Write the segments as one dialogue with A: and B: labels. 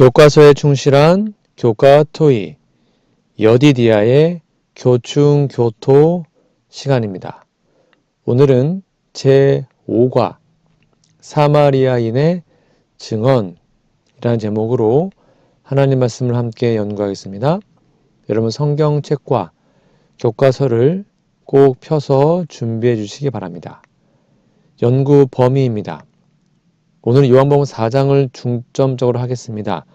A: 교과서에 충실한 교과토이 여디디아의 교충교토 시간입니다. 오늘은 제5과 사마리아인의 증언이라는 제목으로 하나님 말씀을 함께 연구하겠습니다. 여러분 성경책과 교과서를 꼭 펴서 준비해 주시기 바랍니다. 연구 범위입니다. 오늘 요한복음 4장을 중점적으로 하겠습니다.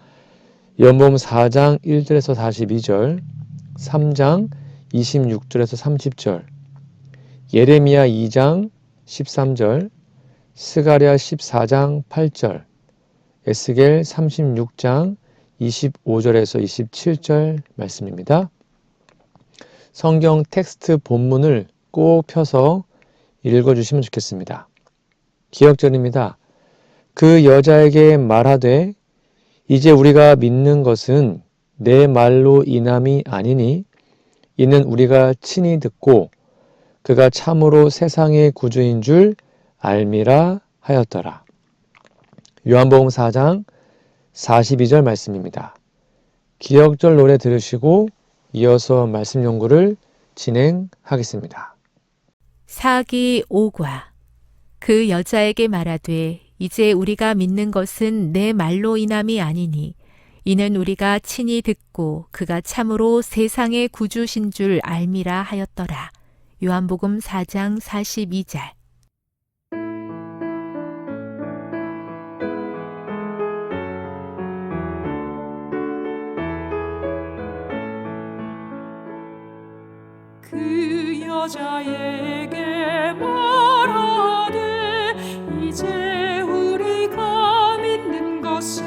A: 요한복음 4장 1절에서 42절, 3장 26절에서 30절, 예레미야 2장 13절, 스가랴 14장 8절, 에스겔 36장 25절에서 27절 말씀입니다. 성경 텍스트 본문을 꼭 펴서 읽어주시면 좋겠습니다. 기억절입니다. 그 여자에게 말하되 이제 우리가 믿는 것은 내 말로 인함이 아니니 이는 우리가 친히 듣고 그가 참으로 세상의 구주인 줄 알미라 하였더라. 요한복음 4장 42절 말씀입니다. 기억절 노래 들으시고 이어서 말씀 연구를 진행하겠습니다.
B: 사기 5과 그 여자에게 말하되 이제 우리가 믿는 것은 내 말로 인함이 아니니 이는 우리가 친히 듣고 그가 참으로 세상의 구주신 줄 알미라 하였더라. 요한복음 4장 42절.
C: 그 여자에게 말하되 이제 우리가 믿는 것은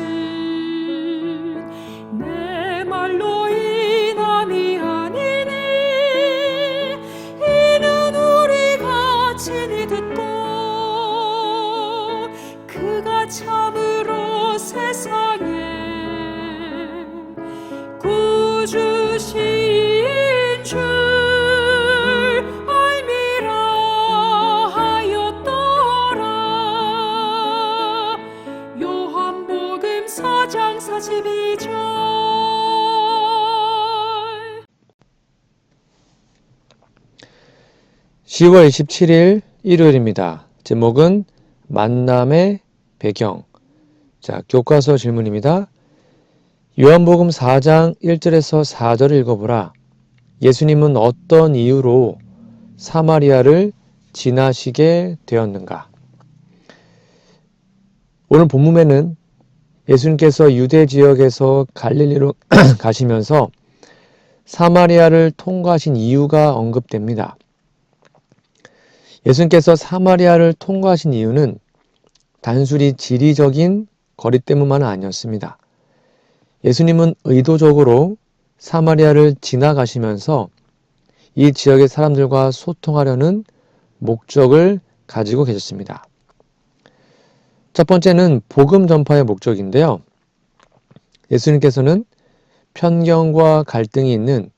C: 내 말로 인함이 아니니 이는 우리가 친히 듣고 그가 참으로 세상에 구주신 줄 요한복음 4장 42절.
A: 10월 27일 일요일입니다. 제목은 만남의 배경. 자, 교과서 질문입니다. 요한복음 4장 1절에서 4절을 읽어보라. 예수님은 어떤 이유로 사마리아를 지나시게 되었는가? 오늘 본문에는 예수님께서 유대 지역에서 갈릴리로 가시면서 사마리아를 통과하신 이유가 언급됩니다. 예수님께서 사마리아를 통과하신 이유는 단순히 지리적인 거리 때문만은 아니었습니다. 예수님은 의도적으로 사마리아를 지나가시면서 이 지역의 사람들과 소통하려는 목적을 가지고 계셨습니다. 첫 번째는 복음 전파의 목적인데요. 예수님께서는 편견과 갈등이 있는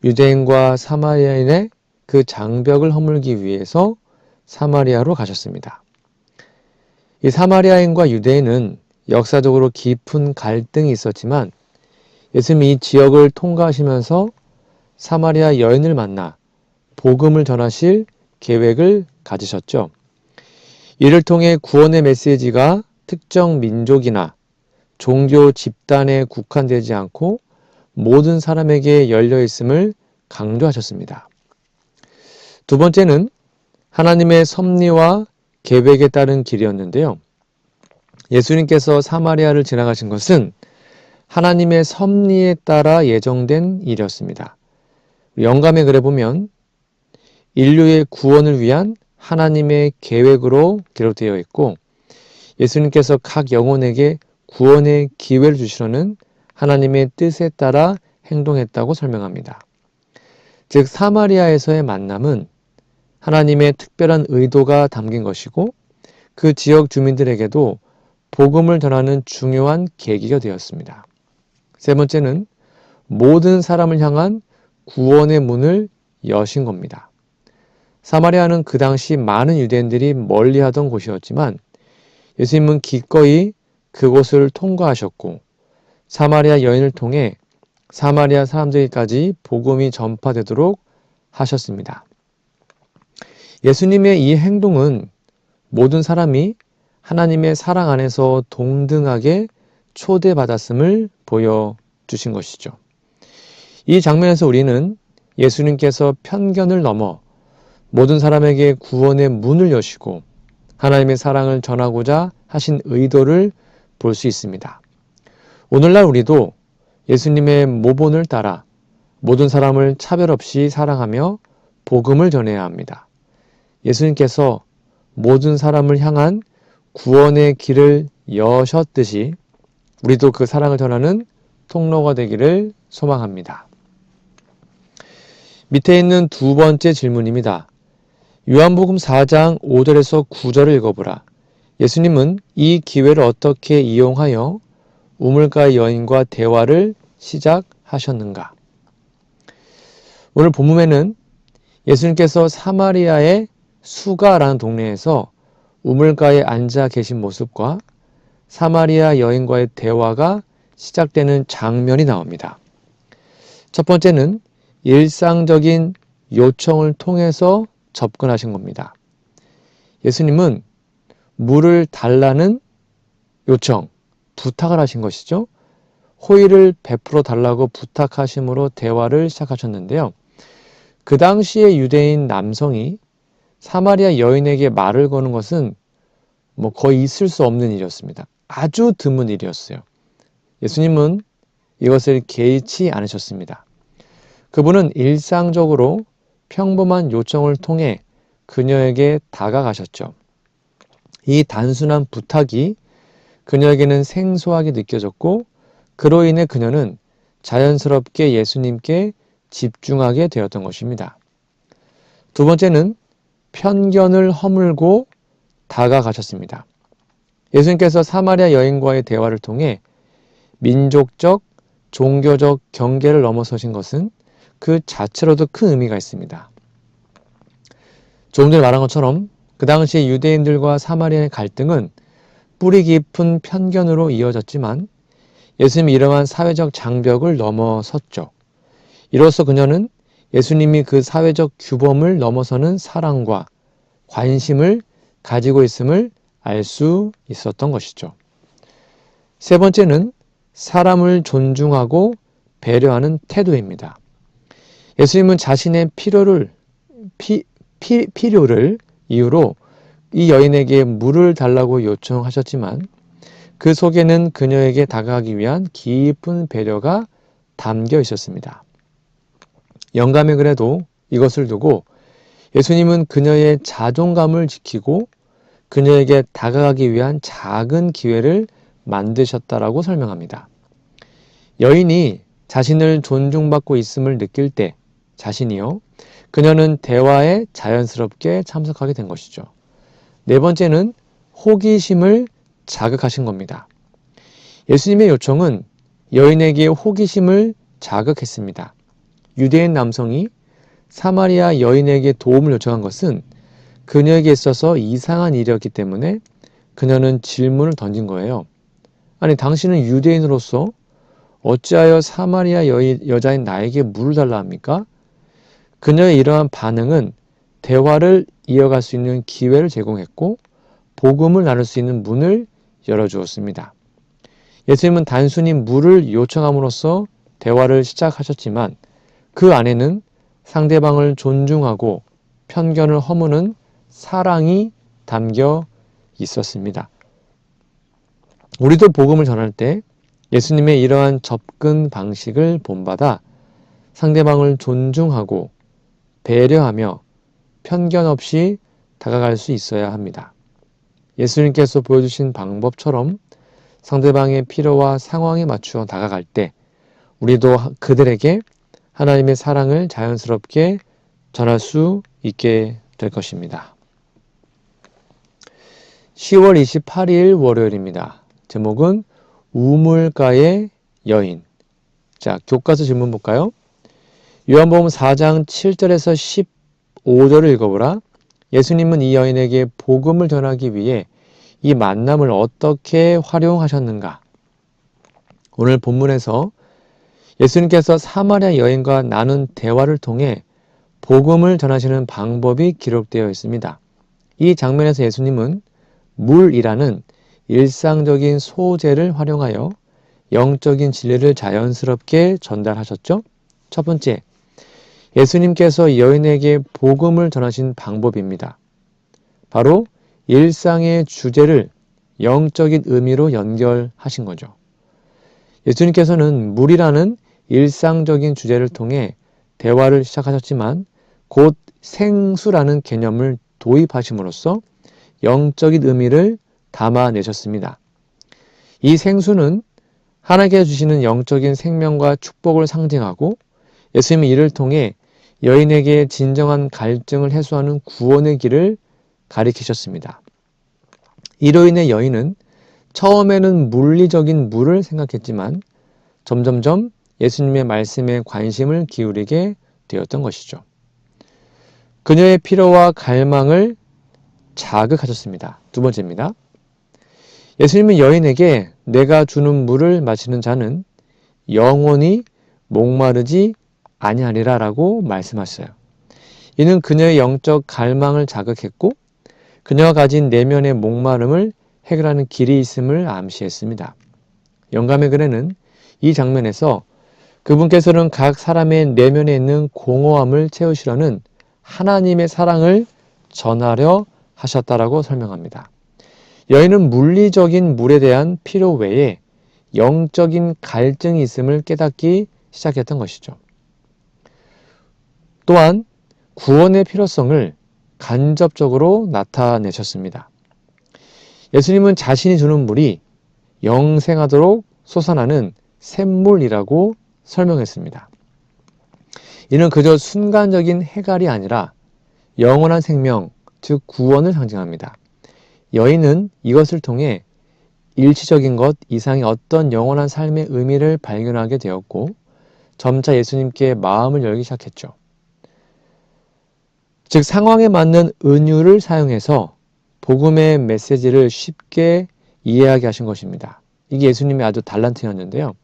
A: 유대인과 사마리아인의 그 장벽을 허물기 위해서 사마리아로 가셨습니다. 이 사마리아인과 유대인은 역사적으로 깊은 갈등이 있었지만 예수님이 이 지역을 통과하시면서 사마리아 여인을 만나 복음을 전하실 계획을 가지셨죠. 이를 통해 구원의 메시지가 특정 민족이나 종교 집단에 국한되지 않고 모든 사람에게 열려 있음을 강조하셨습니다. 두 번째는 하나님의 섭리와 계획에 따른 길이었는데요. 예수님께서 사마리아를 지나가신 것은 하나님의 섭리에 따라 예정된 일이었습니다. 영감의 글에 보면 인류의 구원을 위한 하나님의 계획으로 기록되어 있고 예수님께서 각 영혼에게 구원의 기회를 주시려는 하나님의 뜻에 따라 행동했다고 설명합니다. 즉 사마리아에서의 만남은 하나님의 특별한 의도가 담긴 것이고 그 지역 주민들에게도 복음을 전하는 중요한 계기가 되었습니다. 세 번째는 모든 사람을 향한 구원의 문을 여신 겁니다. 사마리아는 그 당시 많은 유대인들이 멀리하던 곳이었지만 예수님은 기꺼이 그곳을 통과하셨고 사마리아 여인을 통해 사마리아 사람들에게까지 복음이 전파되도록 하셨습니다. 예수님의 이 행동은 모든 사람이 하나님의 사랑 안에서 동등하게 초대받았음을 보여주신 것이죠. 이 장면에서 우리는 예수님께서 편견을 넘어 모든 사람에게 구원의 문을 여시고 하나님의 사랑을 전하고자 하신 의도를 볼 수 있습니다. 오늘날 우리도 예수님의 모본을 따라 모든 사람을 차별 없이 사랑하며 복음을 전해야 합니다. 예수님께서 모든 사람을 향한 구원의 길을 여셨듯이 우리도 그 사랑을 전하는 통로가 되기를 소망합니다. 밑에 있는 두 번째 질문입니다. 요한복음 4장 5절에서 9절을 읽어보라. 예수님은 이 기회를 어떻게 이용하여 우물가의 여인과 대화를 시작하셨는가? 오늘 본문에는 예수님께서 사마리아의 수가라는 동네에서 우물가에 앉아 계신 모습과 사마리아 여인과의 대화가 시작되는 장면이 나옵니다. 첫 번째는 일상적인 요청을 통해서 접근하신 겁니다. 예수님은 물을 달라는 요청, 부탁을 하신 것이죠. 호의를 베풀어 달라고 부탁하심으로 대화를 시작하셨는데요. 그 당시의 유대인 남성이 사마리아 여인에게 말을 거는 것은 거의 있을 수 없는 일이었습니다. 아주 드문 일이었어요. 예수님은 이것을 개의치 않으셨습니다. 그분은 일상적으로 평범한 요청을 통해 그녀에게 다가가셨죠. 이 단순한 부탁이 그녀에게는 생소하게 느껴졌고 그로 인해 그녀는 자연스럽게 예수님께 집중하게 되었던 것입니다. 두 번째는 편견을 허물고 다가가셨습니다. 예수님께서 사마리아 여인과의 대화를 통해 민족적, 종교적 경계를 넘어서신 것은 그 자체로도 큰 의미가 있습니다. 조금 전에 말한 것처럼 그 당시 유대인들과 사마리아의 갈등은 뿌리 깊은 편견으로 이어졌지만 예수님이 이러한 사회적 장벽을 넘어섰죠. 이로써 그녀는 예수님이 그 사회적 규범을 넘어서는 사랑과 관심을 가지고 있음을 알 수 있었던 것이죠. 세 번째는 사람을 존중하고 배려하는 태도입니다. 예수님은 자신의 필요를 이유로 이 여인에게 물을 달라고 요청하셨지만 그 속에는 그녀에게 다가가기 위한 깊은 배려가 담겨 있었습니다. 영감의 글에도 이것을 두고 예수님은 그녀의 자존감을 지키고 그녀에게 다가가기 위한 작은 기회를 만드셨다라고 설명합니다. 여인이 자신을 존중받고 있음을 느낄 때 자신이요, 그녀는 대화에 자연스럽게 참석하게 된 것이죠. 네 번째는 호기심을 자극하신 겁니다. 예수님의 요청은 여인에게 호기심을 자극했습니다. 유대인 남성이 사마리아 여인에게 도움을 요청한 것은 그녀에게 있어서 이상한 일이었기 때문에 그녀는 질문을 던진 거예요. 아니, 당신은 유대인으로서 어찌하여 사마리아 여자인 나에게 물을 달라 합니까? 그녀의 이러한 반응은 대화를 이어갈 수 있는 기회를 제공했고 복음을 나눌 수 있는 문을 열어주었습니다. 예수님은 단순히 물을 요청함으로써 대화를 시작하셨지만 그 안에는 상대방을 존중하고 편견을 허무는 사랑이 담겨 있었습니다. 우리도 복음을 전할 때 예수님의 이러한 접근 방식을 본받아 상대방을 존중하고 배려하며 편견 없이 다가갈 수 있어야 합니다. 예수님께서 보여주신 방법처럼 상대방의 필요와 상황에 맞추어 다가갈 때 우리도 그들에게 하나님의 사랑을 자연스럽게 전할 수 있게 될 것입니다. 10월 28일 월요일입니다. 제목은 우물가의 여인. 자, 교과서 질문 볼까요? 요한복음 4장 7절에서 15절을 읽어보라. 예수님은 이 여인에게 복음을 전하기 위해 이 만남을 어떻게 활용하셨는가? 오늘 본문에서 예수님께서 사마리아 여인과 나눈 대화를 통해 복음을 전하시는 방법이 기록되어 있습니다. 이 장면에서 예수님은 물이라는 일상적인 소재를 활용하여 영적인 진리를 자연스럽게 전달하셨죠. 첫 번째, 예수님께서 여인에게 복음을 전하신 방법입니다. 바로 일상의 주제를 영적인 의미로 연결하신 거죠. 예수님께서는 물이라는 일상적인 주제를 통해 대화를 시작하셨지만 곧 생수라는 개념을 도입하심으로써 영적인 의미를 담아내셨습니다. 이 생수는 하나님께서 주시는 영적인 생명과 축복을 상징하고 예수님은 이를 통해 여인에게 진정한 갈증을 해소하는 구원의 길을 가리키셨습니다. 이로 인해 여인은 처음에는 물리적인 물을 생각했지만 점점점 예수님의 말씀에 관심을 기울이게 되었던 것이죠. 그녀의 필요와 갈망을 자극하셨습니다. 두 번째입니다. 예수님은 여인에게 내가 주는 물을 마시는 자는 영원히 목마르지 아니하리라 라고 말씀하셨어요. 이는 그녀의 영적 갈망을 자극했고 그녀가 가진 내면의 목마름을 해결하는 길이 있음을 암시했습니다. 영감의 글에는 이 장면에서 그분께서는 각 사람의 내면에 있는 공허함을 채우시려는 하나님의 사랑을 전하려 하셨다라고 설명합니다. 여인은 물리적인 물에 대한 필요 외에 영적인 갈증이 있음을 깨닫기 시작했던 것이죠. 또한 구원의 필요성을 간접적으로 나타내셨습니다. 예수님은 자신이 주는 물이 영생하도록 솟아나는 샘물이라고 설명했습니다. 이는 그저 순간적인 해갈이 아니라 영원한 생명, 즉 구원을 상징합니다. 여인은 이것을 통해 일시적인 것 이상의 어떤 영원한 삶의 의미를 발견하게 되었고 점차 예수님께 마음을 열기 시작했죠. 즉 상황에 맞는 은유를 사용해서 복음의 메시지를 쉽게 이해하게 하신 것입니다. 이게 예수님의 아주 달란트였는데요.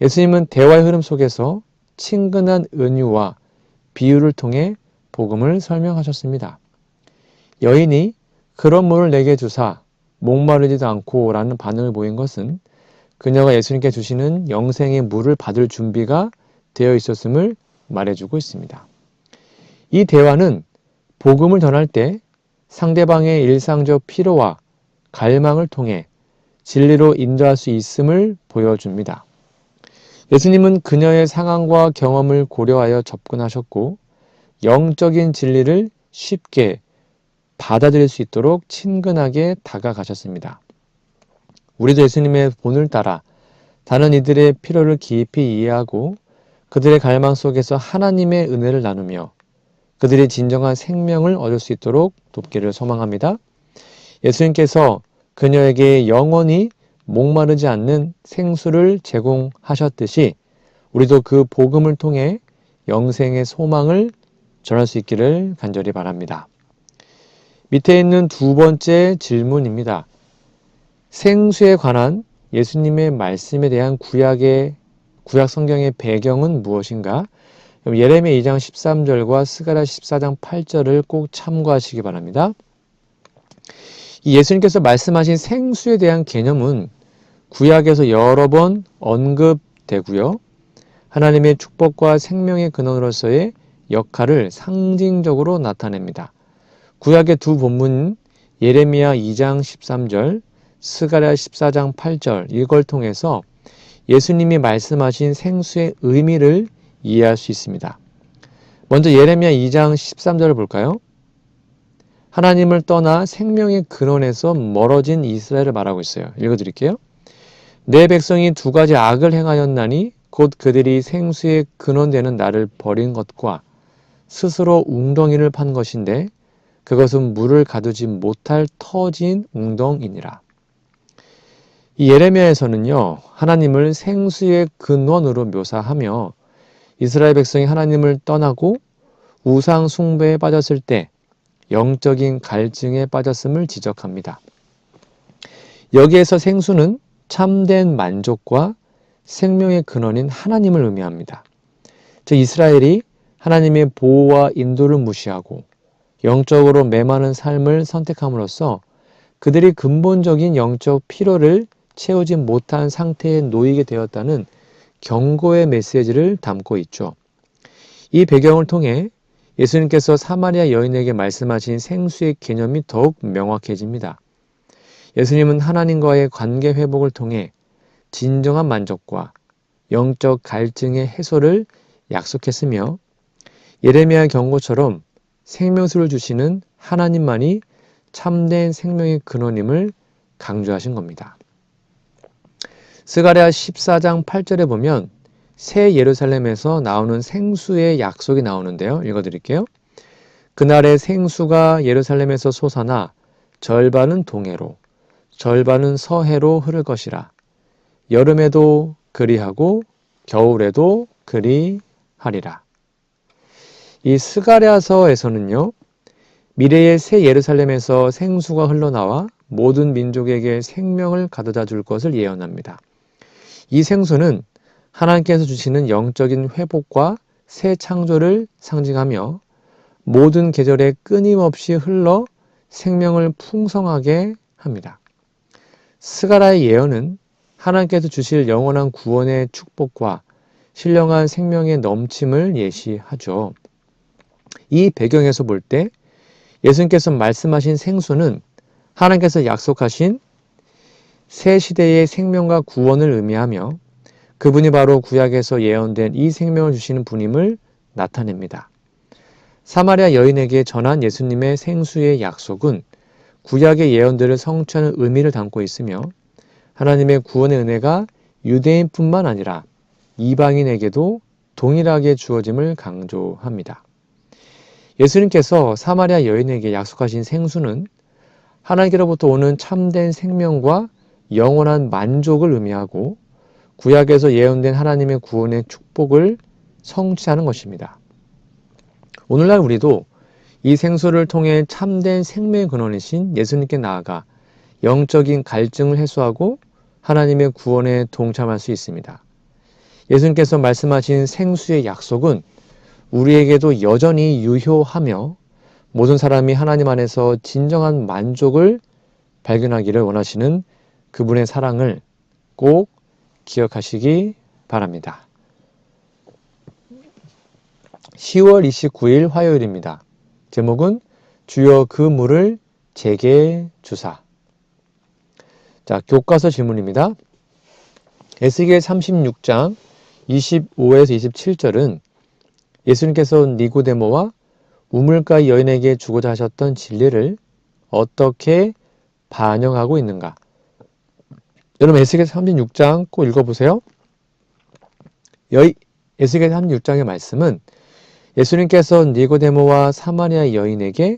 A: 예수님은 대화의 흐름 속에서 친근한 은유와 비유를 통해 복음을 설명하셨습니다. 여인이 그런 물을 내게 주사 목마르지도 않고 라는 반응을 보인 것은 그녀가 예수님께 주시는 영생의 물을 받을 준비가 되어 있었음을 말해주고 있습니다. 이 대화는 복음을 전할 때 상대방의 일상적 필요와 갈망을 통해 진리로 인도할 수 있음을 보여줍니다. 예수님은 그녀의 상황과 경험을 고려하여 접근하셨고 영적인 진리를 쉽게 받아들일 수 있도록 친근하게 다가가셨습니다. 우리도 예수님의 본을 따라 다른 이들의 필요를 깊이 이해하고 그들의 갈망 속에서 하나님의 은혜를 나누며 그들이 진정한 생명을 얻을 수 있도록 돕기를 소망합니다. 예수님께서 그녀에게 영원히 목마르지 않는 생수를 제공하셨듯이 우리도 그 복음을 통해 영생의 소망을 전할 수 있기를 간절히 바랍니다. 밑에 있는 두 번째 질문입니다. 생수에 관한 예수님의 말씀에 대한 구약 성경의 배경은 무엇인가? 예레미야 2장 13절과 스가랴 14장 8절을 꼭 참고하시기 바랍니다. 이 예수님께서 말씀하신 생수에 대한 개념은 구약에서 여러 번 언급되고요. 하나님의 축복과 생명의 근원으로서의 역할을 상징적으로 나타냅니다. 구약의 두 본문 예레미야 2장 13절, 스가랴 14장 8절 이걸 통해서 예수님이 말씀하신 생수의 의미를 이해할 수 있습니다. 먼저 예레미야 2장 13절을 볼까요? 하나님을 떠나 생명의 근원에서 멀어진 이스라엘을 말하고 있어요. 읽어드릴게요. 내 백성이 두 가지 악을 행하였나니 곧 그들이 생수의 근원되는 나를 버린 것과 스스로 웅덩이를 판 것인데 그것은 물을 가두지 못할 터진 웅덩이니라. 이 예레미야에서는요, 하나님을 생수의 근원으로 묘사하며 이스라엘 백성이 하나님을 떠나고 우상 숭배에 빠졌을 때 영적인 갈증에 빠졌음을 지적합니다. 여기에서 생수는 참된 만족과 생명의 근원인 하나님을 의미합니다. 즉 이스라엘이 하나님의 보호와 인도를 무시하고 영적으로 메마른 삶을 선택함으로써 그들이 근본적인 영적 필요를 채우지 못한 상태에 놓이게 되었다는 경고의 메시지를 담고 있죠. 이 배경을 통해 예수님께서 사마리아 여인에게 말씀하신 생수의 개념이 더욱 명확해집니다. 예수님은 하나님과의 관계 회복을 통해 진정한 만족과 영적 갈증의 해소를 약속했으며 예레미야 경고처럼 생명수를 주시는 하나님만이 참된 생명의 근원임을 강조하신 겁니다. 스가랴 14장 8절에 보면 새 예루살렘에서 나오는 생수의 약속이 나오는데요. 읽어드릴게요. 그날의 생수가 예루살렘에서 솟아나 절반은 동해로 절반은 서해로 흐를 것이라. 여름에도 그리하고 겨울에도 그리하리라. 이 스가랴서에서는요. 미래의 새 예루살렘에서 생수가 흘러나와 모든 민족에게 생명을 가져다 줄 것을 예언합니다. 이 생수는 하나님께서 주시는 영적인 회복과 새 창조를 상징하며 모든 계절에 끊임없이 흘러 생명을 풍성하게 합니다. 스가랴의 예언은 하나님께서 주실 영원한 구원의 축복과 신령한 생명의 넘침을 예시하죠. 이 배경에서 볼 때 예수님께서 말씀하신 생수는 하나님께서 약속하신 새 시대의 생명과 구원을 의미하며 그분이 바로 구약에서 예언된 이 생명을 주시는 분임을 나타냅니다. 사마리아 여인에게 전한 예수님의 생수의 약속은 구약의 예언들을 성취하는 의미를 담고 있으며 하나님의 구원의 은혜가 유대인뿐만 아니라 이방인에게도 동일하게 주어짐을 강조합니다. 예수님께서 사마리아 여인에게 약속하신 생수는 하나님께로부터 오는 참된 생명과 영원한 만족을 의미하고 구약에서 예언된 하나님의 구원의 축복을 성취하는 것입니다. 오늘날 우리도 이 생수를 통해 참된 생명의 근원이신 예수님께 나아가 영적인 갈증을 해소하고 하나님의 구원에 동참할 수 있습니다. 예수님께서 말씀하신 생수의 약속은 우리에게도 여전히 유효하며 모든 사람이 하나님 안에서 진정한 만족을 발견하기를 원하시는 그분의 사랑을 꼭 기억하시기 바랍니다. 10월 29일 화요일입니다. 제목은 주여 그 물을 제게 주사. 자, 교과서 질문입니다. 에스겔 36장 25에서 27절은 예수님께서 니고데모와 우물가 여인에게 주고자 하셨던 진리를 어떻게 반영하고 있는가? 여러분 에스겔 36장 꼭 읽어보세요. 에스겔 36장의 말씀은 예수님께서 니고데모와 사마리아 여인에게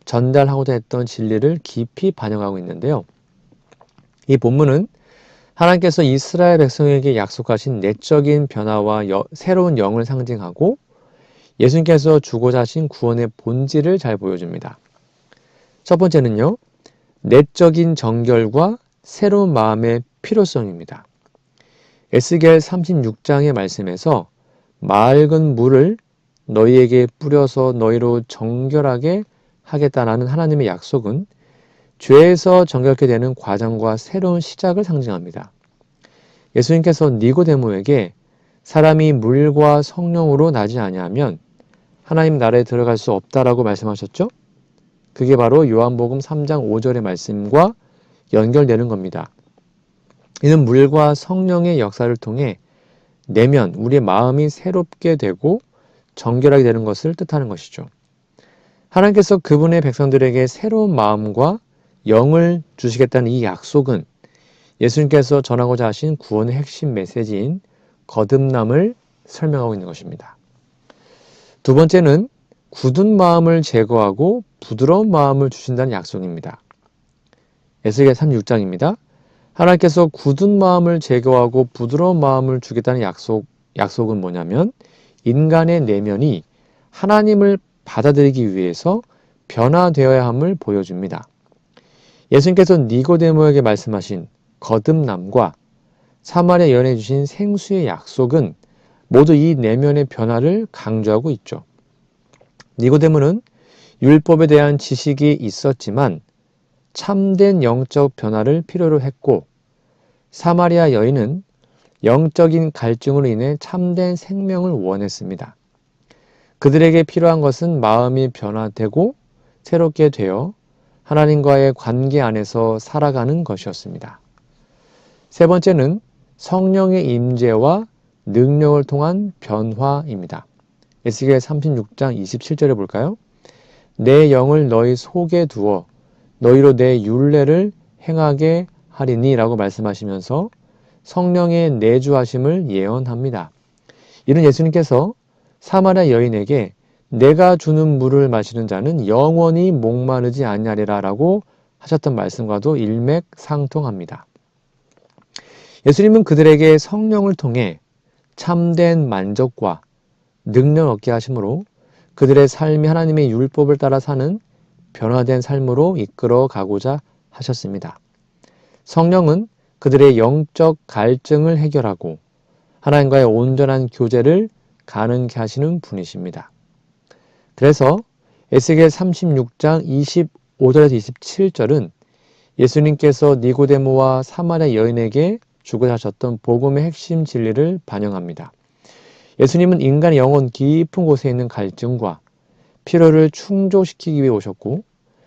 A: 전달하고자 했던 진리를 깊이 반영하고 있는데요. 이 본문은 하나님께서 이스라엘 백성에게 약속하신 내적인 변화와 새로운 영을 상징하고 예수님께서 주고자 하신 구원의 본질을 잘 보여줍니다. 첫 번째는요. 내적인 정결과 새로운 마음의 필요성입니다. 에스겔 36장의 말씀에서 맑은 물을 너희에게 뿌려서 너희로 정결하게 하겠다라는 하나님의 약속은 죄에서 정결케 되는 과정과 새로운 시작을 상징합니다. 예수님께서 니고데모에게 사람이 물과 성령으로 나지 아니하면 하나님 나라에 들어갈 수 없다라고 말씀하셨죠? 그게 바로 요한복음 3장 5절의 말씀과 연결되는 겁니다. 이는 물과 성령의 역사를 통해 내면 우리의 마음이 새롭게 되고 정결하게 되는 것을 뜻하는 것이죠. 하나님께서 그분의 백성들에게 새로운 마음과 영을 주시겠다는 이 약속은 예수님께서 전하고자 하신 구원의 핵심 메시지인 거듭남을 설명하고 있는 것입니다. 두 번째는 굳은 마음을 제거하고 부드러운 마음을 주신다는 약속입니다. 에스겔 36장입니다. 하나님께서 굳은 마음을 제거하고 부드러운 마음을 주겠다는 약속은 뭐냐면 인간의 내면이 하나님을 받아들이기 위해서 변화되어야 함을 보여줍니다. 예수님께서 니고데모에게 말씀하신 거듭남과 사마리아 여인에 주신 생수의 약속은 모두 이 내면의 변화를 강조하고 있죠. 니고데모는 율법에 대한 지식이 있었지만 참된 영적 변화를 필요로 했고, 사마리아 여인은 영적인 갈증으로 인해 참된 생명을 원했습니다. 그들에게 필요한 것은 마음이 변화되고 새롭게 되어 하나님과의 관계 안에서 살아가는 것이었습니다. 세 번째는 성령의 임재와 능력을 통한 변화입니다. 에스겔 36장 27절에 볼까요? 내 영을 너희 속에 두어 너희로 내 율례를 행하게 하리니 라고 말씀하시면서 성령의 내주하심을 예언합니다. 이는 예수님께서 사마리아 여인에게 내가 주는 물을 마시는 자는 영원히 목마르지 아니하리라 라고 하셨던 말씀과도 일맥상통합니다. 예수님은 그들에게 성령을 통해 참된 만족과 능력을 얻게 하심으로 그들의 삶이 하나님의 율법을 따라 사는 변화된 삶으로 이끌어 가고자 하셨습니다. 성령은 그들의 영적 갈증을 해결하고 하나님과의 온전한 교제를 가능케 하시는 분이십니다. 그래서 에스겔 36장 25절에서 27절은 예수님께서 니고데모와 사마리아 여인에게 주고자 하셨던 복음의 핵심 진리를 반영합니다. 예수님은 인간의 영혼 깊은 곳에 있는 갈증과 필요를 충족시키기 위해 오셨고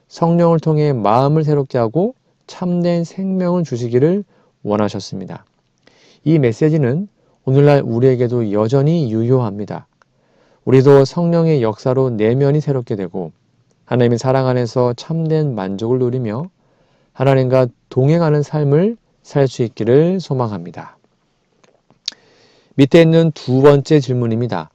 A: 성령을 통해 마음을 새롭게 하고 참된 생명을 주시기를 원하셨습니다. 이 메시지는 오늘날 우리에게도 여전히 유효합니다. 우리도 성령의 역사로 내면이 새롭게 되고 하나님의 사랑 안에서 참된 만족을 누리며 하나님과 동행하는 삶을 살 수 있기를 소망합니다. 밑에 있는 두 번째 질문입니다.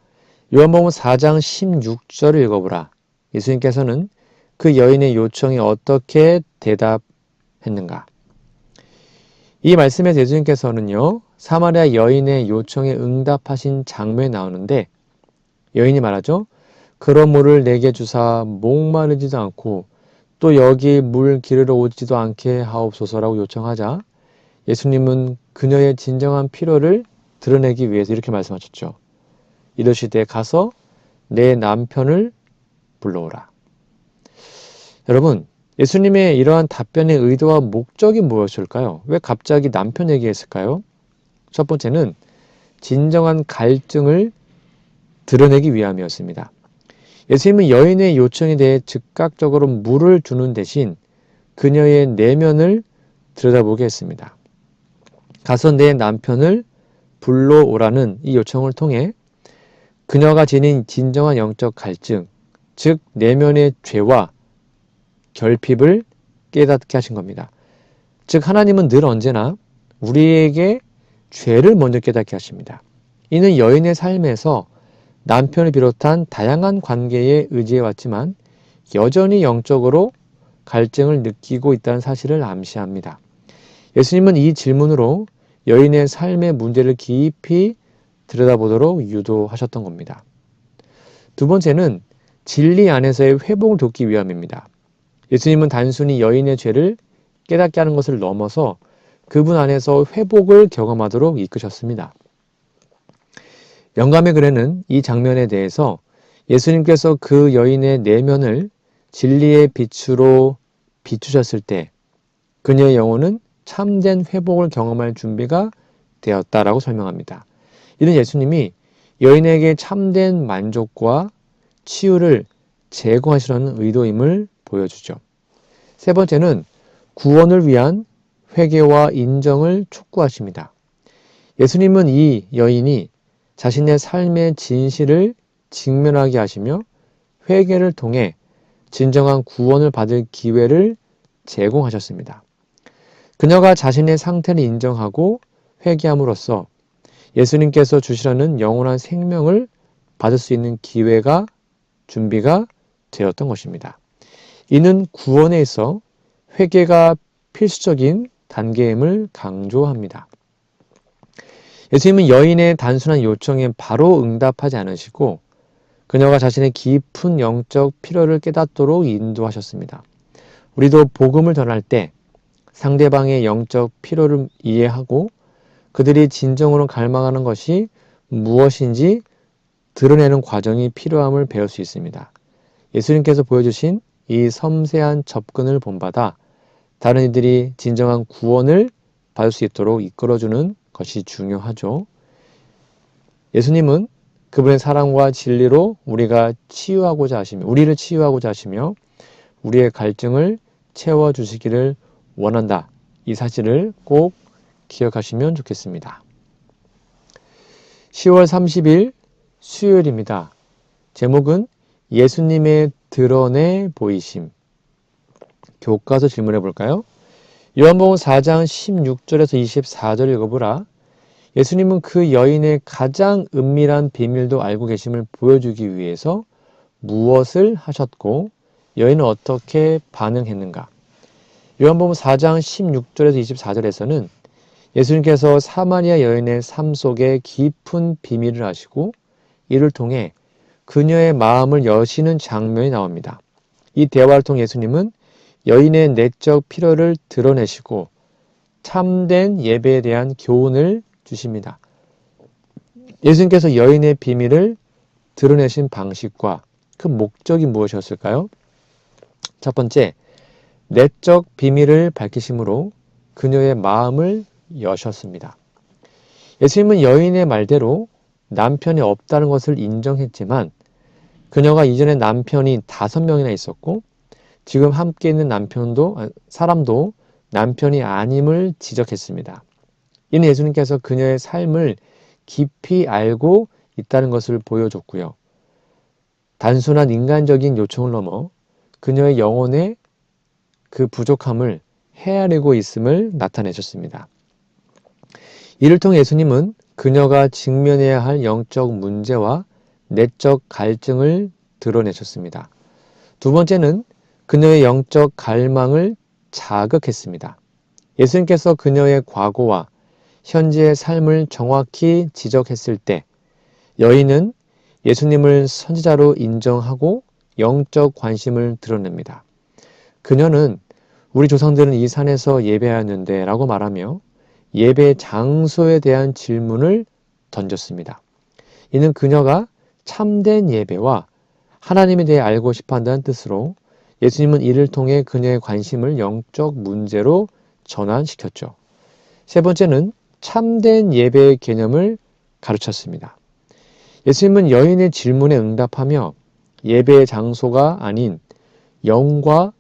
A: 요한복음 4장 16절을 읽어보라. 예수님께서는 그 여인의 요청에 어떻게 대답했는가? 이 말씀에서 예수님께서는요, 사마리아 여인의 요청에 응답하신 장면이 나오는데 여인이 말하죠. 그런 물을 내게 주사 목마르지도 않고 또 여기 물 기르러 오지도 않게 하옵소서라고 요청하자 예수님은 그녀의 진정한 필요를 드러내기 위해서 이렇게 말씀하셨죠. 이르시되 가서 내 남편을 불러오라. 여러분, 예수님의 이러한 답변의 의도와 목적이 무엇일까요? 왜 갑자기 남편 얘기했을까요? 첫 번째는 진정한 갈증을 드러내기 위함이었습니다. 예수님은 여인의 요청에 대해 즉각적으로 물을 주는 대신 그녀의 내면을 들여다보게 했습니다. 가서 내 남편을 불러오라는 이 요청을 통해 그녀가 지닌 진정한 영적 갈증, 즉 내면의 죄와 결핍을 깨닫게 하신 겁니다. 즉 하나님은 늘 언제나 우리에게 죄를 먼저 깨닫게 하십니다. 이는 여인의 삶에서 남편을 비롯한 다양한 관계에 의지해왔지만 여전히 영적으로 갈증을 느끼고 있다는 사실을 암시합니다. 예수님은 이 질문으로 여인의 삶의 문제를 깊이 들여다보도록 유도하셨던 겁니다. 두 번째는 진리 안에서의 회복을 돕기 위함입니다. 예수님은 단순히 여인의 죄를 깨닫게 하는 것을 넘어서 그분 안에서 회복을 경험하도록 이끄셨습니다. 영감의 글에는 이 장면에 대해서 예수님께서 그 여인의 내면을 진리의 빛으로 비추셨을 때 그녀의 영혼은 참된 회복을 경험할 준비가 되었다라고 설명합니다. 이는 예수님이 여인에게 참된 만족과 치유를 제공하시려는 의도임을 보여주죠. 세 번째는 구원을 위한 회개와 인정을 촉구하십니다. 예수님은 이 여인이 자신의 삶의 진실을 직면하게 하시며 회개를 통해 진정한 구원을 받을 기회를 제공하셨습니다. 그녀가 자신의 상태를 인정하고 회개함으로써 예수님께서 주시려는 영원한 생명을 받을 수 있는 기회가 준비가 되었던 것입니다. 이는 구원에 있어 회개가 필수적인 단계임을 강조합니다. 예수님은 여인의 단순한 요청에 바로 응답하지 않으시고 그녀가 자신의 깊은 영적 필요를 깨닫도록 인도하셨습니다. 우리도 복음을 전할 때 상대방의 영적 필요를 이해하고 그들이 진정으로 갈망하는 것이 무엇인지 드러내는 과정이 필요함을 배울 수 있습니다. 예수님께서 보여주신 이 섬세한 접근을 본받아 다른 이들이 진정한 구원을 받을 수 있도록 이끌어주는 것이 중요하죠. 예수님은 그분의 사랑과 진리로 우리를 치유하고자 하시며 우리의 갈증을 채워주시기를 원한다. 이 사실을 꼭 기억하시면 좋겠습니다. 10월 30일 수요일입니다. 제목은 예수님의 드러내 보이심. 교과서 질문해 볼까요? 요한복음 4장 16절에서 24절 읽어보라. 예수님은 그 여인의 가장 은밀한 비밀도 알고 계심을 보여주기 위해서 무엇을 하셨고 여인은 어떻게 반응했는가? 요한복음 4장 16절에서 24절에서는 예수님께서 사마리아 여인의 삶 속에 깊은 비밀을 아시고 이를 통해 그녀의 마음을 여시는 장면이 나옵니다. 이 대화를 통해 예수님은 여인의 내적 필요를 드러내시고 참된 예배에 대한 교훈을 주십니다. 예수님께서 여인의 비밀을 드러내신 방식과 그 목적이 무엇이었을까요? 첫 번째, 내적 비밀을 밝히심으로 그녀의 마음을 여셨습니다. 예수님은 여인의 말대로 남편이 없다는 것을 인정했지만 그녀가 이전에 남편이 5명이나 있었고 지금 함께 있는 사람도 남편이 아님을 지적했습니다. 이는 예수님께서 그녀의 삶을 깊이 알고 있다는 것을 보여줬고요. 단순한 인간적인 요청을 넘어 그녀의 영혼의 그 부족함을 헤아리고 있음을 나타내셨습니다. 이를 통해 예수님은 그녀가 직면해야 할 영적 문제와 내적 갈증을 드러내셨습니다. 두 번째는 그녀의 영적 갈망을 자극했습니다. 예수님께서 그녀의 과거와 현재의 삶을 정확히 지적했을 때 여인은 예수님을 선지자로 인정하고 영적 관심을 드러냅니다. 그녀는 우리 조상들은 이 산에서 예배하였는데 라고 말하며 예배 장소에 대한 질문을 던졌습니다. 이는 그녀가 참된 예배와 하나님에 대해 알고 싶어 한다는 뜻으로 예수님은 이를 통해 그녀의 관심을 영적 문제로 전환시켰죠. 세 번째는 참된 예배의 개념을 가르쳤습니다. 예수님은 여인의 질문에 응답하며 예배의 장소가 아닌 영과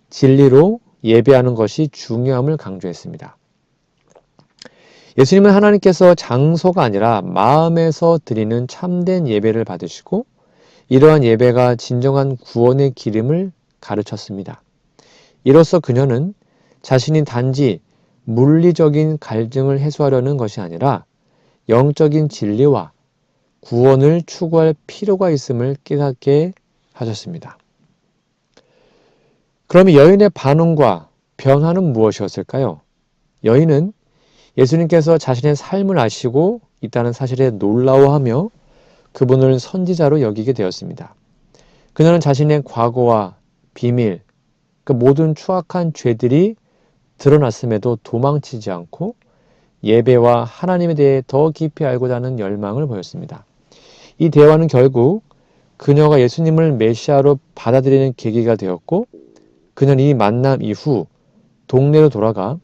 A: 진리로 예배하는 것이 중요함을 강조했습니다. 예수님은 하나님께서 장소가 아니라 마음에서 드리는 참된 예배를 받으시고 이러한 예배가 진정한 구원의 기름을 가르쳤습니다. 이로써 그녀는 자신이 단지 물리적인 갈증을 해소하려는 것이 아니라 영적인 진리와 구원을 추구할 필요가 있음을 깨닫게 하셨습니다. 그럼 여인의 반응과 변화는 무엇이었을까요? 여인은 예수님께서 자신의 삶을 아시고 있다는 사실에 놀라워하며 그분을 선지자로 여기게 되었습니다. 그녀는 자신의 과거와 비밀, 그 모든 추악한 죄들이 드러났음에도 도망치지 않고 예배와 하나님에 대해 더 깊이 알고자 하는 열망을 보였습니다. 이 대화는 결국 그녀가 예수님을 메시아로 받아들이는 계기가 되었고 그녀는 이 만남 이후 동네로 돌아가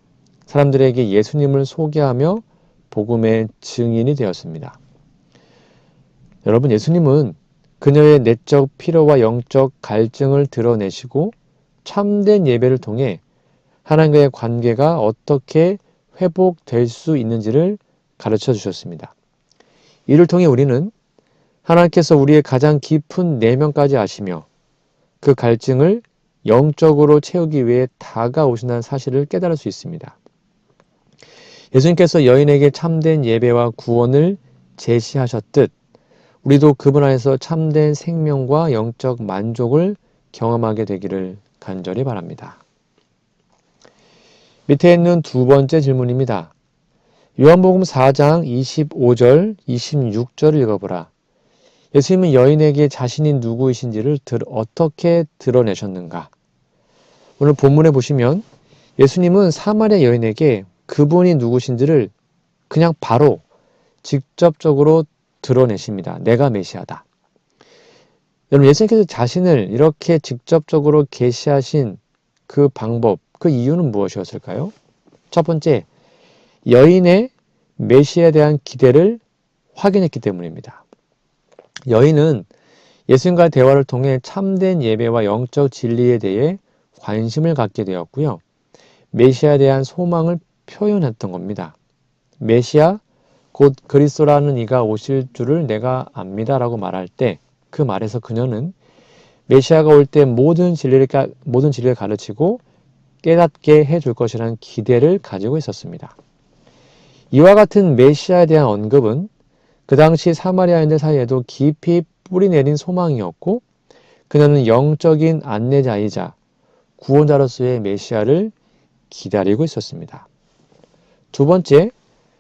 A: 사람들에게 예수님을 소개하며 복음의 증인이 되었습니다. 여러분, 예수님은 그녀의 내적 필요와 영적 갈증을 드러내시고 참된 예배를 통해 하나님과의 관계가 어떻게 회복될 수 있는지를 가르쳐 주셨습니다. 이를 통해 우리는 하나님께서 우리의 가장 깊은 내면까지 아시며 그 갈증을 영적으로 채우기 위해 다가오신다는 사실을 깨달을 수 있습니다. 예수님께서 여인에게 참된 예배와 구원을 제시하셨듯 우리도 그분 안에서 참된 생명과 영적 만족을 경험하게 되기를 간절히 바랍니다. 밑에 있는 두 번째 질문입니다. 요한복음 4장 25절, 26절을 읽어보라. 예수님은 여인에게 자신이 누구이신지를 어떻게 드러내셨는가? 오늘 본문에 보시면 예수님은 사마리아 여인에게 그분이 누구신지를 그냥 바로 직접적으로 드러내십니다. 내가 메시아다. 여러분, 예수님께서 자신을 이렇게 직접적으로 계시하신 그 방법, 그 이유는 무엇이었을까요? 첫 번째, 여인의 메시아에 대한 기대를 확인했기 때문입니다. 여인은 예수님과의 대화를 통해 참된 예배와 영적 진리에 대해 관심을 갖게 되었고요. 메시아에 대한 소망을 표현했던 겁니다. 메시아, 곧 그리스도라는 이가 오실 줄을 내가 압니다 라고 말할 때 그 말에서 그녀는 메시아가 올 때 모든 진리를 가르치고 깨닫게 해줄 것이라는 기대를 가지고 있었습니다. 이와 같은 메시아에 대한 언급은 그 당시 사마리아인들 사이에도 깊이 뿌리 내린 소망이었고 그녀는 영적인 안내자이자 구원자로서의 메시아를 기다리고 있었습니다. 두 번째,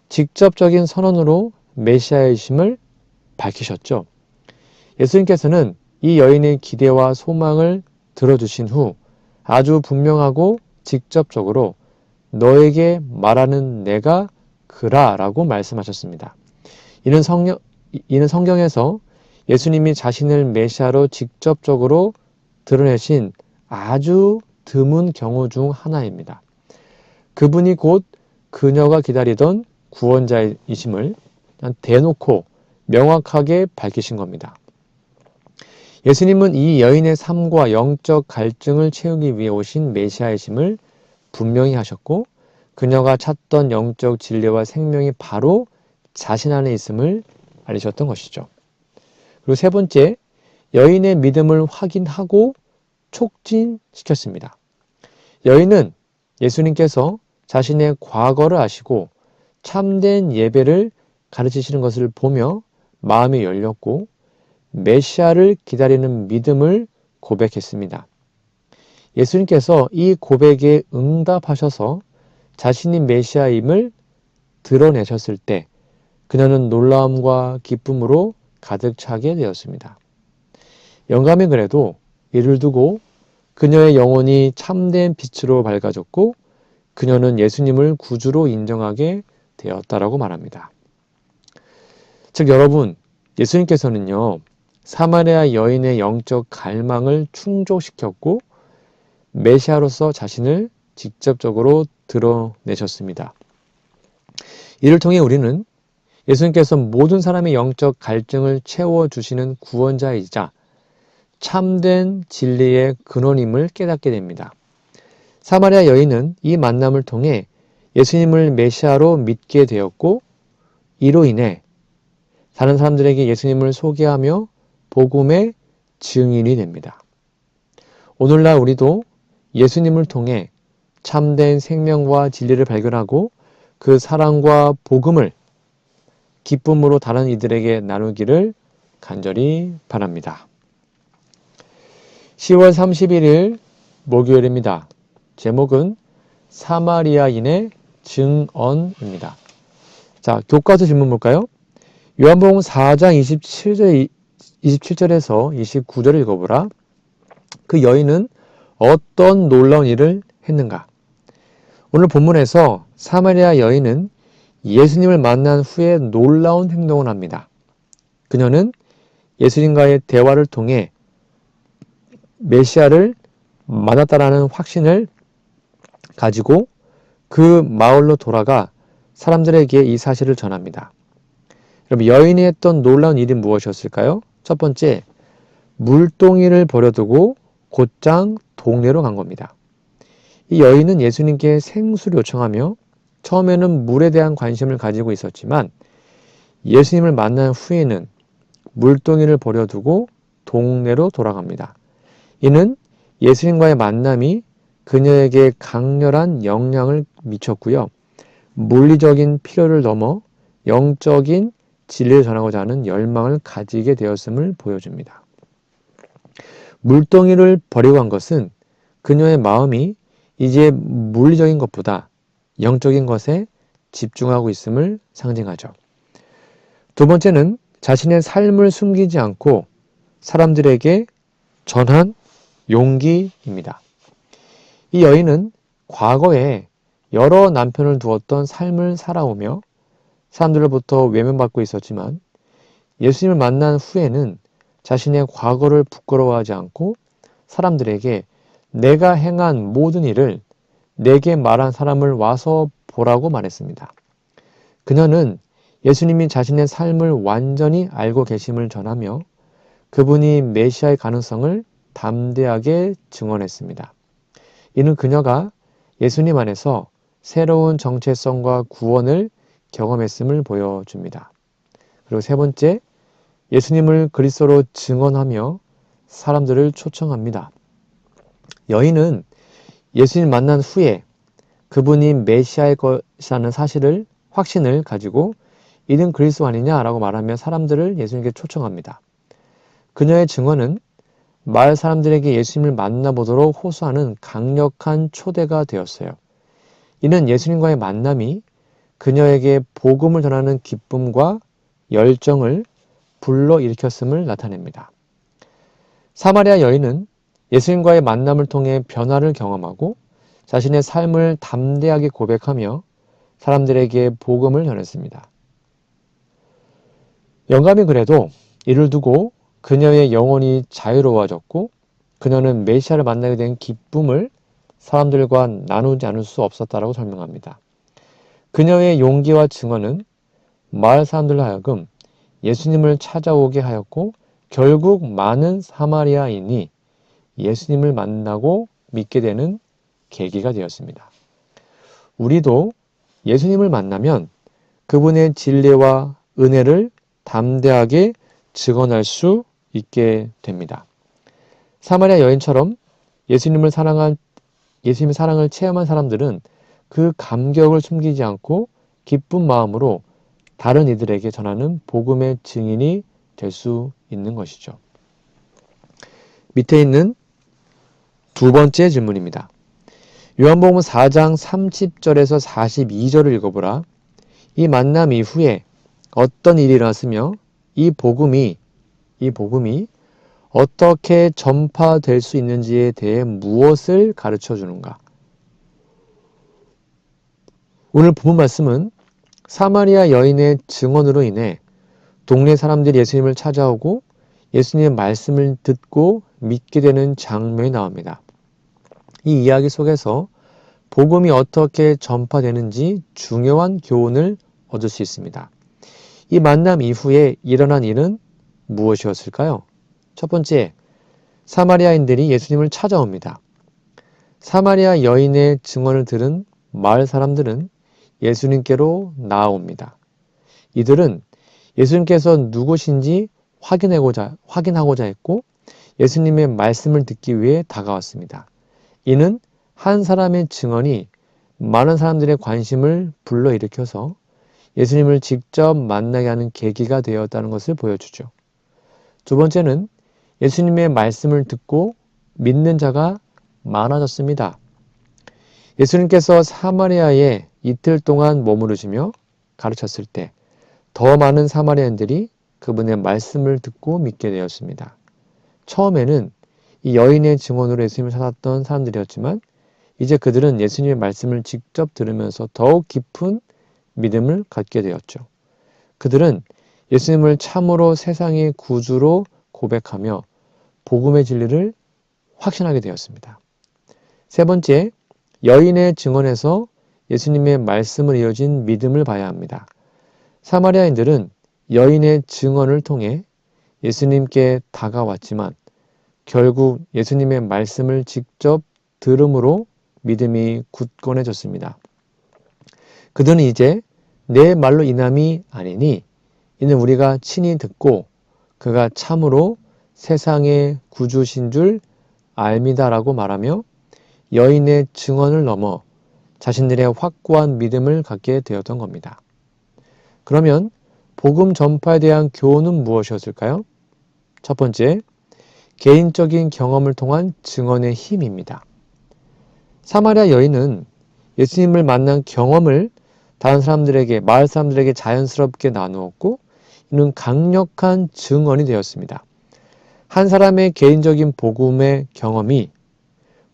A: 직접적인 선언으로 메시아이심을 밝히셨죠. 예수님께서는 이 여인의 기대와 소망을 들어주신 후 아주 분명하고 직접적으로 너에게 말하는 내가 그라 라고 말씀하셨습니다. 이는 성경에서 예수님이 자신을 메시아로 직접적으로 드러내신 아주 드문 경우 중 하나입니다. 그분이 곧 그녀가 기다리던 구원자이심을 대놓고 명확하게 밝히신 겁니다. 예수님은 이 여인의 삶과 영적 갈증을 채우기 위해 오신 메시아이심을 분명히 하셨고 그녀가 찾던 영적 진리와 생명이 바로 자신 안에 있음을 알리셨던 것이죠. 그리고 세 번째, 여인의 믿음을 확인하고 촉진시켰습니다. 여인은 예수님께서 자신의 과거를 아시고 참된 예배를 가르치시는 것을 보며 마음이 열렸고 메시아를 기다리는 믿음을 고백했습니다. 예수님께서 이 고백에 응답하셔서 자신이 메시아임을 드러내셨을 때 그녀는 놀라움과 기쁨으로 가득 차게 되었습니다. 영감의 글에도 이를 두고 그녀의 영혼이 참된 빛으로 밝아졌고 그녀는 예수님을 구주로 인정하게 되었다라고 말합니다. 즉 여러분, 예수님께서는요, 사마리아 여인의 영적 갈망을 충족시켰고 메시아로서 자신을 직접적으로 드러내셨습니다. 이를 통해 우리는 예수님께서 모든 사람의 영적 갈증을 채워주시는 구원자이자 참된 진리의 근원임을 깨닫게 됩니다. 사마리아 여인은 이 만남을 통해 예수님을 메시아로 믿게 되었고 이로 인해 다른 사람들에게 예수님을 소개하며 복음의 증인이 됩니다. 오늘날 우리도 예수님을 통해 참된 생명과 진리를 발견하고 그 사랑과 복음을 기쁨으로 다른 이들에게 나누기를 간절히 바랍니다. 10월 31일 목요일입니다. 제목은 사마리아인의 증언입니다. 자, 교과서 질문 볼까요? 요한복음 4장 27절에서 29절을 읽어보라. 그 여인은 어떤 놀라운 일을 했는가? 오늘 본문에서 사마리아 여인은 예수님을 만난 후에 놀라운 행동을 합니다. 그녀는 예수님과의 대화를 통해 메시아를 만났다라는 확신을 가지고 그 마을로 돌아가 사람들에게 이 사실을 전합니다. 여러분, 여인이 했던 놀라운 일이 무엇이었을까요? 첫 번째, 물동이를 버려두고 곧장 동네로 간 겁니다. 이 여인은 예수님께 생수를 요청하며 처음에는 물에 대한 관심을 가지고 있었지만 예수님을 만난 후에는 물동이를 버려두고 동네로 돌아갑니다. 이는 예수님과의 만남이 그녀에게 강렬한 영향을 미쳤고요. 물리적인 필요를 넘어 영적인 진리를 전하고자 하는 열망을 가지게 되었음을 보여줍니다. 물동이를 버리고 간 것은 그녀의 마음이 이제 물리적인 것보다 영적인 것에 집중하고 있음을 상징하죠. 두 번째는 자신의 삶을 숨기지 않고 사람들에게 전한 용기입니다. 이 여인은 과거에 여러 남편을 두었던 삶을 살아오며 사람들로부터 외면받고 있었지만 예수님을 만난 후에는 자신의 과거를 부끄러워하지 않고 사람들에게 내가 행한 모든 일을 내게 말한 사람을 와서 보라고 말했습니다. 그녀는 예수님이 자신의 삶을 완전히 알고 계심을 전하며 그분이 메시아의 가능성을 담대하게 증언했습니다. 이는 그녀가 예수님 안에서 새로운 정체성과 구원을 경험했음을 보여줍니다. 그리고 세 번째, 예수님을 그리스도로 증언하며 사람들을 초청합니다. 여인은 예수님 만난 후에 그분이 메시아일 것이라는 확신을 가지고 이는 그리스도 아니냐라고 말하며 사람들을 예수님께 초청합니다. 그녀의 증언은 마을 사람들에게 예수님을 만나보도록 호소하는 강력한 초대가 되었어요. 이는 예수님과의 만남이 그녀에게 복음을 전하는 기쁨과 열정을 불러일으켰음을 나타냅니다. 사마리아 여인은 예수님과의 만남을 통해 변화를 경험하고 자신의 삶을 담대하게 고백하며 사람들에게 복음을 전했습니다. 영감이 그래도 이를 두고 그녀의 영혼이 자유로워졌고 그녀는 메시아를 만나게 된 기쁨을 사람들과 나누지 않을 수 없었다라고 설명합니다. 그녀의 용기와 증언은 마을 사람들로 하여금 예수님을 찾아오게 하였고 결국 많은 사마리아인이 예수님을 만나고 믿게 되는 계기가 되었습니다. 우리도 예수님을 만나면 그분의 진리와 은혜를 담대하게 증언할 수 있게 됩니다. 사마리아 여인처럼 예수님의 사랑을 체험한 사람들은 그 감격을 숨기지 않고 기쁜 마음으로 다른 이들에게 전하는 복음의 증인이 될 수 있는 것이죠. 밑에 있는 두 번째 질문입니다. 요한복음 4장 30절에서 42절을 읽어보라. 이 만남 이후에 어떤 일이 일어났으며 이 복음이 어떻게 전파될 수 있는지에 대해 무엇을 가르쳐 주는가? 오늘 본문 말씀은 사마리아 여인의 증언으로 인해 동네 사람들이 예수님을 찾아오고 예수님의 말씀을 듣고 믿게 되는 장면이 나옵니다. 이 이야기 속에서 복음이 어떻게 전파되는지 중요한 교훈을 얻을 수 있습니다. 이 만남 이후에 일어난 일은 무엇이었을까요? 첫 번째, 사마리아인들이 예수님을 찾아옵니다. 사마리아 여인의 증언을 들은 마을 사람들은 예수님께로 나아옵니다. 이들은 예수님께서 누구신지 확인하고자 했고 예수님의 말씀을 듣기 위해 다가왔습니다. 이는 한 사람의 증언이 많은 사람들의 관심을 불러일으켜서 예수님을 직접 만나게 하는 계기가 되었다는 것을 보여주죠. 두 번째는 예수님의 말씀을 듣고 믿는 자가 많아졌습니다. 예수님께서 사마리아에 이틀 동안 머무르시며 가르쳤을 때 더 많은 사마리아인들이 그분의 말씀을 듣고 믿게 되었습니다. 처음에는 이 여인의 증언으로 예수님을 찾았던 사람들이었지만 이제 그들은 예수님의 말씀을 직접 들으면서 더욱 깊은 믿음을 갖게 되었죠. 그들은 예수님을 참으로 세상의 구주로 고백하며 복음의 진리를 확신하게 되었습니다. 세 번째, 여인의 증언에서 예수님의 말씀을 이어진 믿음을 봐야 합니다. 사마리아인들은 여인의 증언을 통해 예수님께 다가왔지만 결국 예수님의 말씀을 직접 들음으로 믿음이 굳건해졌습니다. 그들은 이제 내 말로 인함이 아니니 이는 우리가 친히 듣고 그가 참으로 세상의 구주신 줄 압니다라고 말하며 여인의 증언을 넘어 자신들의 확고한 믿음을 갖게 되었던 겁니다. 그러면 복음 전파에 대한 교훈은 무엇이었을까요? 첫 번째, 개인적인 경험을 통한 증언의 힘입니다. 사마리아 여인은 예수님을 만난 경험을 다른 사람들에게, 마을 사람들에게 자연스럽게 나누었고 이는 강력한 증언이 되었습니다. 한 사람의 개인적인 복음의 경험이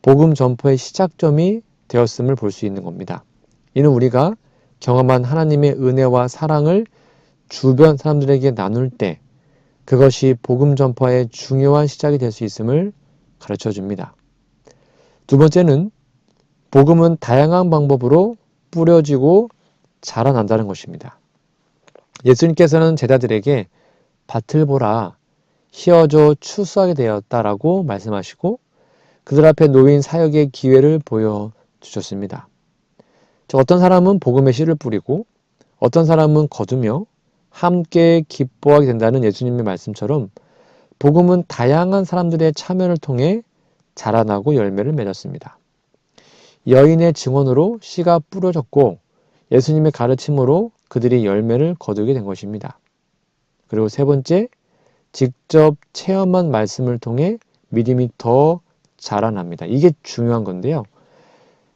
A: 복음 전파의 시작점이 되었음을 볼 수 있는 겁니다. 이는 우리가 경험한 하나님의 은혜와 사랑을 주변 사람들에게 나눌 때 그것이 복음 전파의 중요한 시작이 될 수 있음을 가르쳐 줍니다. 두 번째는 복음은 다양한 방법으로 뿌려지고 자라난다는 것입니다. 예수님께서는 제자들에게 밭을 보라, 휘어져 추수하게 되었다라고 말씀하시고 그들 앞에 놓인 사역의 기회를 보여주셨습니다. 어떤 사람은 복음의 씨를 뿌리고 어떤 사람은 거두며 함께 기뻐하게 된다는 예수님의 말씀처럼 복음은 다양한 사람들의 참여를 통해 자라나고 열매를 맺었습니다. 여인의 증언으로 씨가 뿌려졌고 예수님의 가르침으로 그들이 열매를 거두게 된 것입니다. 그리고 세 번째, 직접 체험한 말씀을 통해 믿음이 더 자라납니다. 이게 중요한 건데요.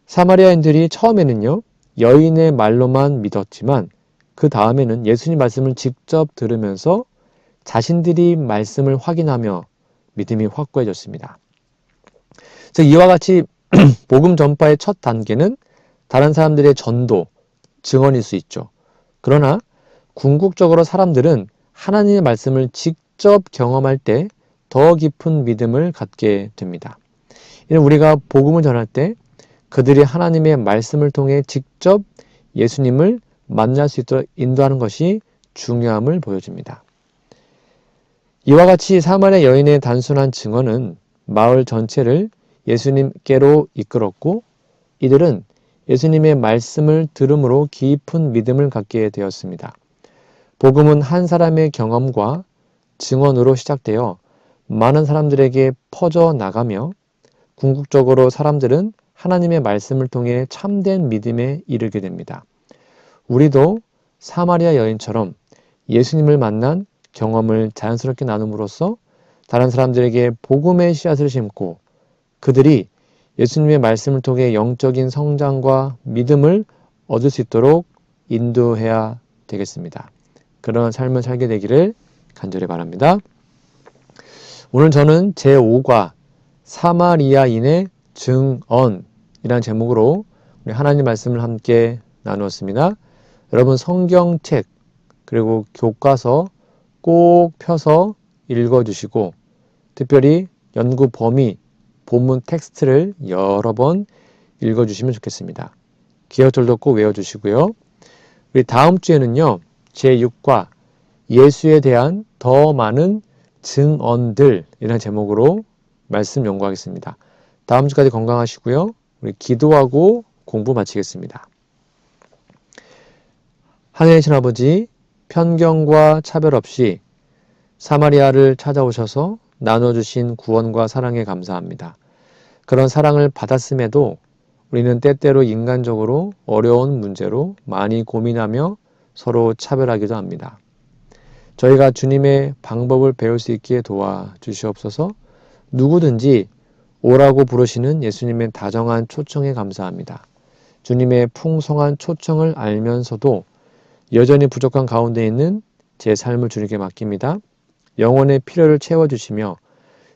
A: 사마리아인들이 처음에는요, 여인의 말로만 믿었지만 그 다음에는 예수님 말씀을 직접 들으면서 자신들이 말씀을 확인하며 믿음이 확고해졌습니다. 즉 이와 같이 복음 전파의 첫 단계는 다른 사람들의 전도, 증언일 수 있죠. 그러나 궁극적으로 사람들은 하나님의 말씀을 직접 경험할 때 더 깊은 믿음을 갖게 됩니다. 이는 우리가 복음을 전할 때 그들이 하나님의 말씀을 통해 직접 예수님을 만날 수 있도록 인도하는 것이 중요함을 보여줍니다. 이와 같이 사마리아 여인의 단순한 증언은 마을 전체를 예수님께로 이끌었고 이들은 예수님의 말씀을 들음으로 깊은 믿음을 갖게 되었습니다. 복음은 한 사람의 경험과 증언으로 시작되어 많은 사람들에게 퍼져 나가며 궁극적으로 사람들은 하나님의 말씀을 통해 참된 믿음에 이르게 됩니다. 우리도 사마리아 여인처럼 예수님을 만난 경험을 자연스럽게 나눔으로써 다른 사람들에게 복음의 씨앗을 심고 그들이 예수님의 말씀을 통해 영적인 성장과 믿음을 얻을 수 있도록 인도해야 되겠습니다. 그런 삶을 살게 되기를 간절히 바랍니다. 오늘 저는 제5과 사마리아인의 증언이라는 제목으로 우리 하나님 말씀을 함께 나누었습니다. 여러분 성경책 그리고 교과서 꼭 펴서 읽어주시고 특별히 연구 범위, 본문 텍스트를 여러 번 읽어주시면 좋겠습니다. 기억절도 꼭 외워주시고요. 우리 다음 주에는요. 제6과 예수에 대한 더 많은 증언들이라는 제목으로 말씀 연구하겠습니다. 다음 주까지 건강하시고요. 우리 기도하고 공부 마치겠습니다. 하늘에 계신 아버지, 편견과 차별 없이 사마리아를 찾아오셔서 나눠주신 구원과 사랑에 감사합니다. 그런 사랑을 받았음에도 우리는 때때로 인간적으로 어려운 문제로 많이 고민하며 서로 차별하기도 합니다. 저희가 주님의 방법을 배울 수 있게 도와주시옵소서. 누구든지 오라고 부르시는 예수님의 다정한 초청에 감사합니다. 주님의 풍성한 초청을 알면서도 여전히 부족한 가운데 있는 제 삶을 주님께 맡깁니다. 영혼의 필요를 채워주시며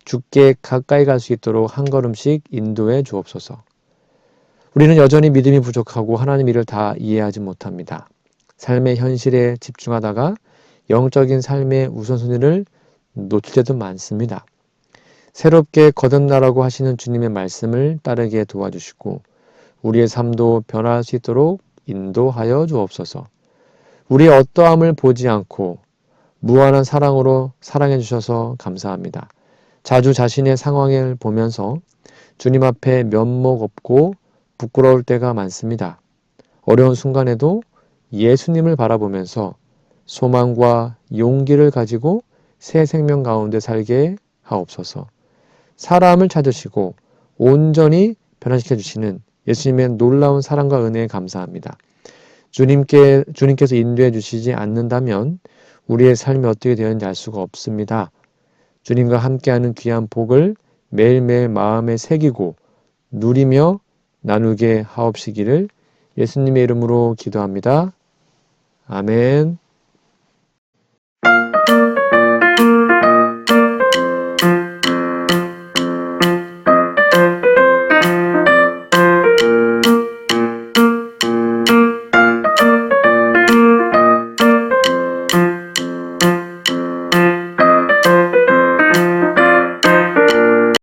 A: 주께 가까이 갈 수 있도록 한 걸음씩 인도해 주옵소서. 우리는 여전히 믿음이 부족하고 하나님 일을 다 이해하지 못합니다. 삶의 현실에 집중하다가 영적인 삶의 우선순위를 놓칠 때도 많습니다. 새롭게 거듭나라고 하시는 주님의 말씀을 따르게 도와주시고 우리의 삶도 변화할 수 있도록 인도하여 주옵소서. 우리의 어떠함을 보지 않고 무한한 사랑으로 사랑해 주셔서 감사합니다. 자주 자신의 상황을 보면서 주님 앞에 면목 없고 부끄러울 때가 많습니다. 어려운 순간에도 예수님을 바라보면서 소망과 용기를 가지고 새 생명 가운데 살게 하옵소서. 사람을 찾으시고 온전히 변화시켜 주시는 예수님의 놀라운 사랑과 은혜에 감사합니다. 주님께서 인도해 주시지 않는다면 우리의 삶이 어떻게 되었는지 알 수가 없습니다. 주님과 함께하는 귀한 복을 매일매일 마음에 새기고 누리며 나누게 하옵시기를 예수님의 이름으로 기도합니다. 아멘.